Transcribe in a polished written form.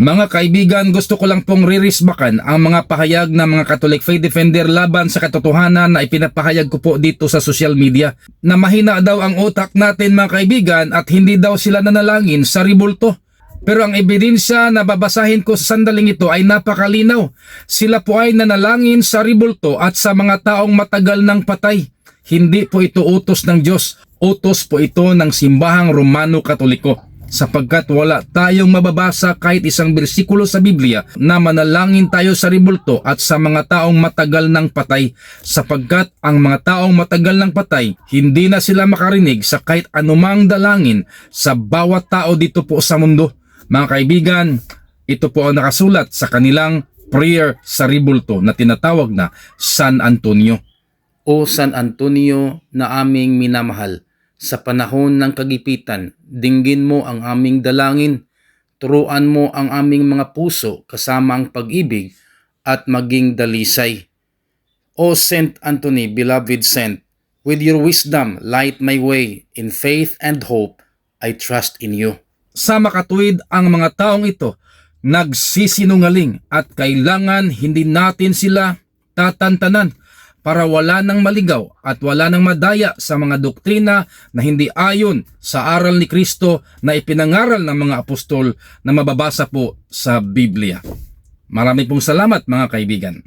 Mga kaibigan, gusto ko lang pong ririsbakan ang mga pahayag ng mga Catholic Faith Defender laban sa katotohanan na ipinapahayag ko po dito sa social media na mahina daw ang utak natin mga kaibigan at hindi daw sila nanalangin sa ribulto. Pero ang ebidensya na babasahin ko sa sandaling ito ay napakalinaw. Sila po ay nanalangin sa ribulto at sa mga taong matagal ng patay. Hindi po ito utos ng Diyos. Utos po ito ng simbahang Romano Katoliko. Sapagkat wala tayong mababasa kahit isang bersikulo sa Biblia na manalangin tayo sa ribulto at sa mga taong matagal ng patay, sapagkat ang mga taong matagal ng patay, hindi na sila makarinig sa kahit anumang dalangin sa bawat tao dito po sa mundo. Mga kaibigan, ito po ang nakasulat sa kanilang prayer sa ribulto na tinatawag na San Antonio. O San Antonio na aming minamahal, sa panahon ng kagipitan, dinggin mo ang aming dalangin, turuan mo ang aming mga puso kasama ang pag-ibig at maging dalisay. O Saint Anthony, beloved Saint, with your wisdom light my way, in faith and hope I trust in you. Sa makatuwid ang mga taong ito, nagsisinungaling at kailangan hindi natin sila tatantanan para wala nang maligaw at wala nang madaya sa mga doktrina na hindi ayon sa aral ni Kristo na ipinangaral ng mga apostol na mababasa po sa Biblia. Marami pong salamat mga kaibigan.